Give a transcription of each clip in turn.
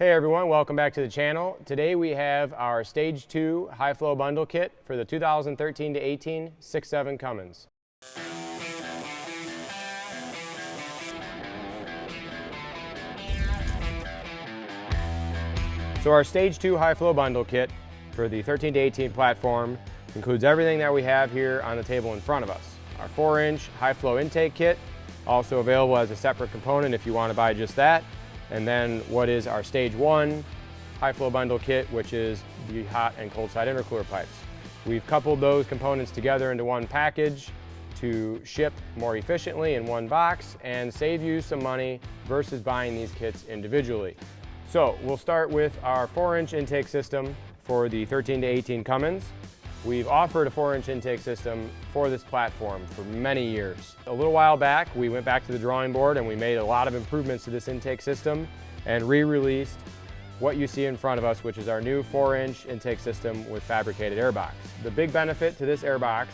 Hey everyone, welcome back to the channel. Today we have our Stage 2 High Flow Bundle Kit for the 2013 to 18 6.7 Cummins. So our Stage 2 High Flow Bundle Kit for the 13 to 18 platform includes everything that we have here on the table in front of us. Our 4-inch High Flow Intake Kit, also available as a separate component if you want to buy just that. And then what is our Stage 1 High Flow Bundle Kit, which is the hot and cold side intercooler pipes. We've coupled those components together into one package to ship more efficiently in one box and save you some money versus buying these kits individually. So we'll start with our 4-inch intake system for the 13 to 18 Cummins. We've offered a 4-inch intake system for this platform for many years. A little while back, we went back to the drawing board and we made a lot of improvements to this intake system and re-released what you see in front of us, which is our new 4-inch intake system with fabricated airbox. The big benefit to this airbox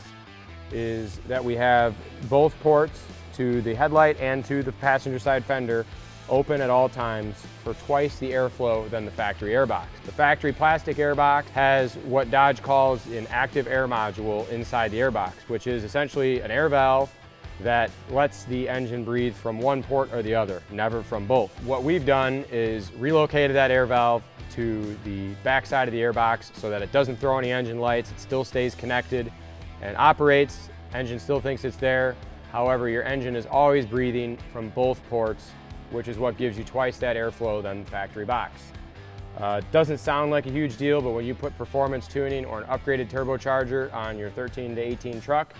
is that we have both ports to the headlight and to the passenger side fender open at all times for twice the airflow than the factory airbox. The factory plastic airbox has what Dodge calls an active air module inside the airbox, which is essentially an air valve that lets the engine breathe from one port or the other, never from both. What we've done is relocated that air valve to the back side of the airbox so that it doesn't throw any engine lights, it still stays connected and operates. Engine still thinks it's there. However, your engine is always breathing from both ports, which is what gives you twice that airflow than the factory box. It doesn't sound like a huge deal, but when you put performance tuning or an upgraded turbocharger on your 13 to 18 truck,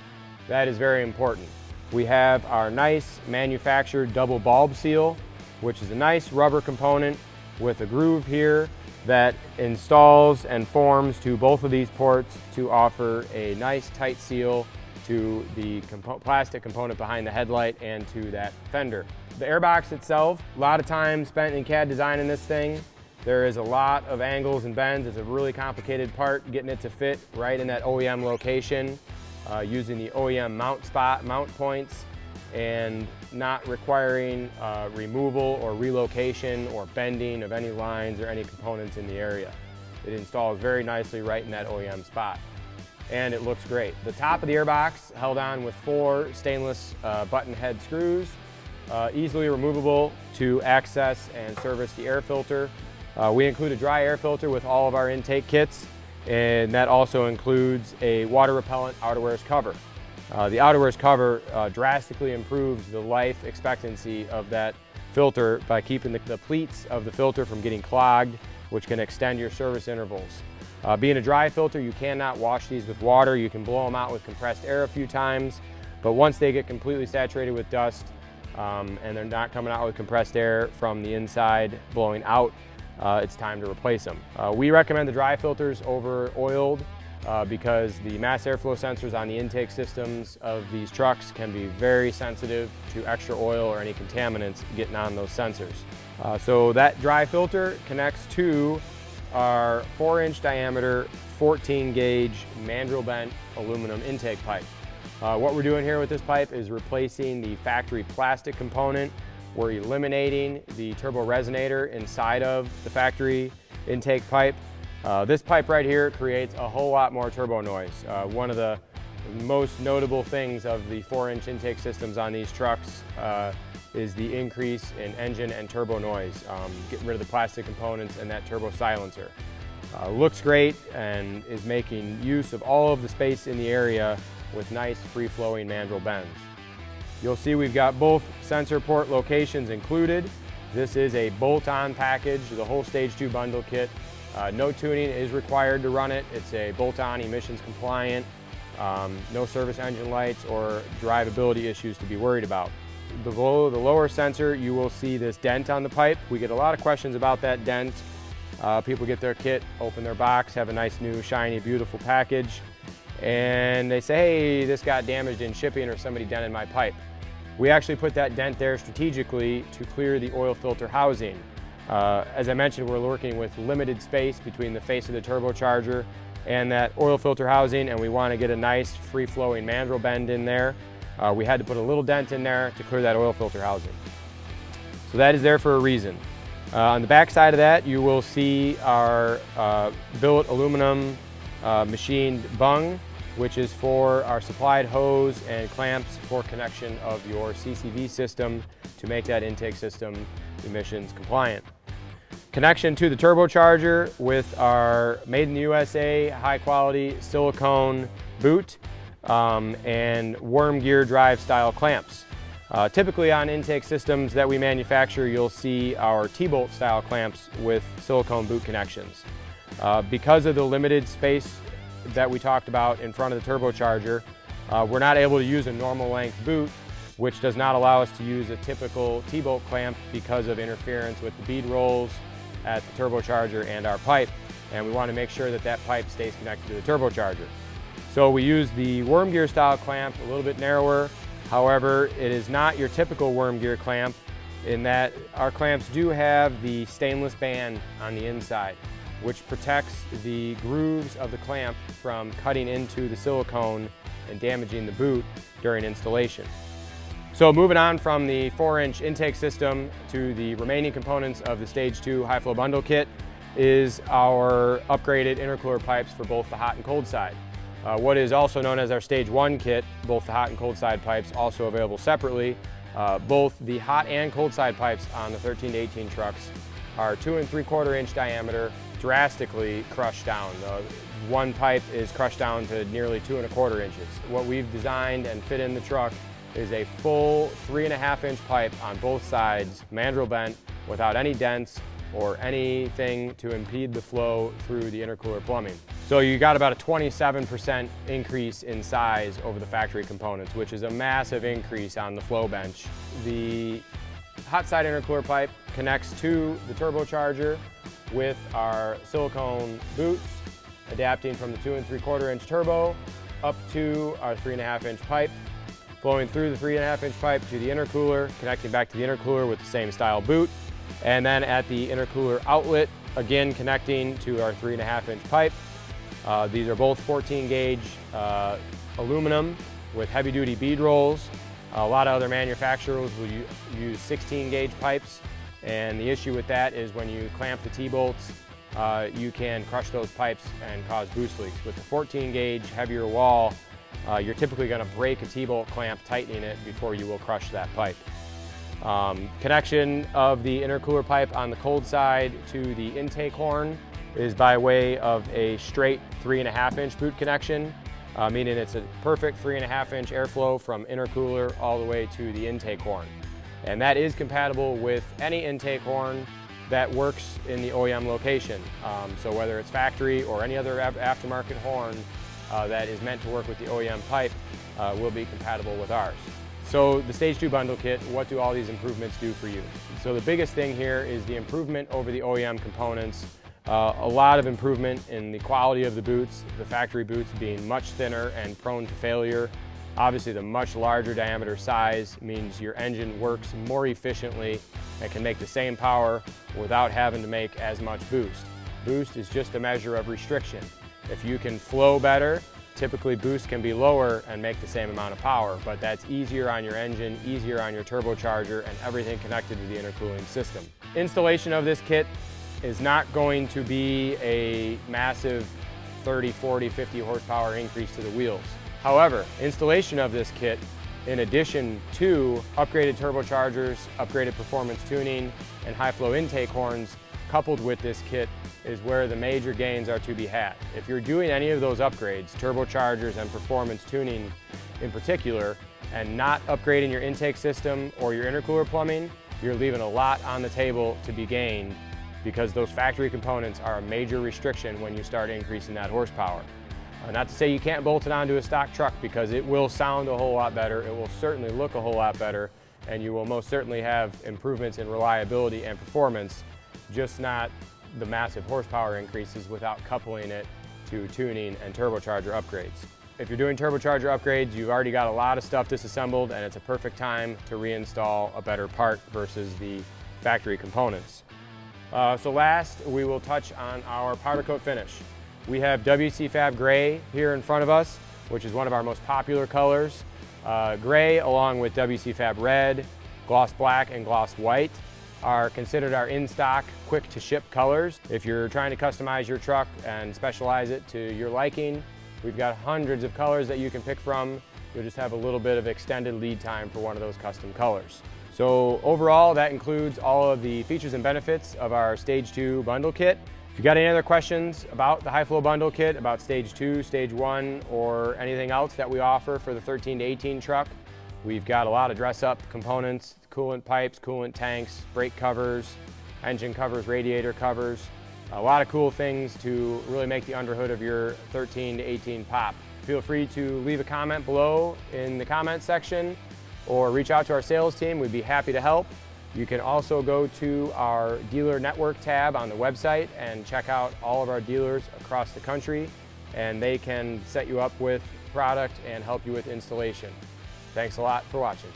that is very important. We have our nice manufactured double bulb seal, which is a nice rubber component with a groove here that installs and forms to both of these ports to offer a nice tight seal to the plastic component behind the headlight and to that fender. The airbox itself, a lot of time spent in CAD designing this thing. There is a lot of angles and bends. It's a really complicated part, getting it to fit right in that OEM location, using the OEM mount points, and not requiring removal or relocation or bending of any lines or any components in the area. It installs very nicely right in that OEM spot. And it looks great. The top of the airbox held on with 4 stainless button head screws, easily removable to access and service the air filter. We include a dry air filter with all of our intake kits, and that also includes a water repellent outerwears cover. The outerwears cover drastically improves the life expectancy of that filter by keeping the pleats of the filter from getting clogged, which can extend your service intervals. Being a dry filter, you cannot wash these with water. You can blow them out with compressed air a few times, but once they get completely saturated with dust and they're not coming out with compressed air from the inside blowing out, it's time to replace them. We recommend the dry filters over oiled because the mass airflow sensors on the intake systems of these trucks can be very sensitive to extra oil or any contaminants getting on those sensors. So that dry filter connects to our 4-inch diameter, 14 gauge mandrel bent aluminum intake pipe. What we're doing here with this pipe is replacing the factory plastic component. We're eliminating the turbo resonator inside of the factory intake pipe. This pipe right here creates a whole lot more turbo noise. One of the most notable things of the 4-inch intake systems on these trucks is the increase in engine and turbo noise, getting rid of the plastic components and that turbo silencer. Looks great and is making use of all of the space in the area with nice free-flowing mandrel bends. You'll see we've got both sensor port locations included. This is a bolt-on package, the whole Stage 2 bundle kit. No tuning is required to run it. It's a bolt-on, emissions compliant, no service engine lights or drivability issues to be worried about. Below the lower sensor, you will see this dent on the pipe. We get a lot of questions about that dent. People get their kit, open their box, have a nice new shiny beautiful package, and they say, hey, this got damaged in shipping or somebody dented my pipe. We actually put that dent there strategically to clear the oil filter housing. As I mentioned, we're working with limited space between the face of the turbocharger and that oil filter housing, and we want to get a nice free-flowing mandrel bend in there. We had to put a little dent in there to clear that oil filter housing. So that is there for a reason. On the back side of that, you will see our billet aluminum machined bung, which is for our supplied hose and clamps for connection of your CCV system to make that intake system emissions compliant. Connection to the turbocharger with our made in the USA high quality silicone boot and worm gear drive style clamps. Typically on intake systems that we manufacture, you'll see our T-bolt style clamps with silicone boot connections. Because of the limited space that we talked about in front of the turbocharger, we're not able to use a normal length boot, which does not allow us to use a typical T-bolt clamp because of interference with the bead rolls at the turbocharger and our pipe, and we want to make sure that that pipe stays connected to the turbocharger. So we use the worm gear style clamp, a little bit narrower. However, it is not your typical worm gear clamp in that our clamps do have the stainless band on the inside, which protects the grooves of the clamp from cutting into the silicone and damaging the boot during installation. So moving on from the 4-inch intake system to the remaining components of the Stage 2 high flow bundle kit is our upgraded intercooler pipes for both the hot and cold side. What is also known as our Stage 1 kit, both the hot and cold side pipes also available separately. Both the hot and cold side pipes on the 13 to 18 trucks are 2 3/4 inch diameter, drastically crushed down. One pipe is crushed down to nearly 2 1/4 inches. What we've designed and fit in the truck is a full 3 1/2 inch pipe on both sides, mandrel bent, without any dents or anything to impede the flow through the intercooler plumbing. So you got about a 27% increase in size over the factory components, which is a massive increase on the flow bench. The hot side intercooler pipe connects to the turbocharger with our silicone boots, adapting from the 2 3/4 inch turbo up to our 3 1/2 inch pipe, flowing through the 3 1/2 inch pipe to the intercooler, connecting back to the intercooler with the same style boot, and then at the intercooler outlet, again connecting to our 3 1/2 inch pipe. These are both 14 gauge aluminum with heavy duty bead rolls. A lot of other manufacturers will use 16 gauge pipes, and the issue with that is when you clamp the T-bolts, you can crush those pipes and cause boost leaks. With the 14 gauge heavier wall, you're typically going to break a T-bolt clamp tightening it before you will crush that pipe. Connection of the intercooler pipe on the cold side to the intake horn is by way of a straight 3 1/2 inch boot connection, meaning it's a perfect 3 1/2 inch airflow from intercooler all the way to the intake horn. And that is compatible with any intake horn that works in the OEM location. So whether it's factory or any other aftermarket horn that is meant to work with the OEM pipe will be compatible with ours. So the Stage 2 bundle kit, what do all these improvements do for you? So the biggest thing here is the improvement over the OEM components. A lot of improvement in the quality of the boots, the factory boots being much thinner and prone to failure. Obviously the much larger diameter size means your engine works more efficiently and can make the same power without having to make as much boost. Boost is just a measure of restriction. If you can flow better, typically boost can be lower and make the same amount of power, but that's easier on your engine, easier on your turbocharger, and everything connected to the intercooling system. Installation of this kit is not going to be a massive 30, 40, 50 horsepower increase to the wheels. However, installation of this kit, in addition to upgraded turbochargers, upgraded performance tuning, and high flow intake horns, coupled with this kit, is where the major gains are to be had. If you're doing any of those upgrades, turbochargers and performance tuning in particular, and not upgrading your intake system or your intercooler plumbing, you're leaving a lot on the table to be gained, because those factory components are a major restriction when you start increasing that horsepower. Not to say you can't bolt it onto a stock truck, because it will sound a whole lot better, it will certainly look a whole lot better, and you will most certainly have improvements in reliability and performance, just not the massive horsepower increases without coupling it to tuning and turbocharger upgrades. If you're doing turbocharger upgrades, you've already got a lot of stuff disassembled, and it's a perfect time to reinstall a better part versus the factory components. So last, we will touch on our powder coat finish. We have WC Fab Gray here in front of us, which is one of our most popular colors. Gray along with WC Fab Red, Gloss Black, and Gloss White. are considered our in-stock, quick-to-ship colors. If you're trying to customize your truck and specialize it to your liking, we've got hundreds of colors that you can pick from. You'll just have a little bit of extended lead time for one of those custom colors. So overall, that includes all of the features and benefits of our Stage 2 bundle kit. If you got any other questions about the high flow bundle kit, about Stage 2, Stage 1, or anything else that we offer for the 13 to 18 truck, we've got a lot of dress-up components, coolant pipes, coolant tanks, brake covers, engine covers, radiator covers, a lot of cool things to really make the underhood of your 13 to 18 pop. Feel free to leave a comment below in the comment section or reach out to our sales team. We'd be happy to help. You can also go to our dealer network tab on the website and check out all of our dealers across the country, and they can set you up with product and help you with installation. Thanks a lot for watching.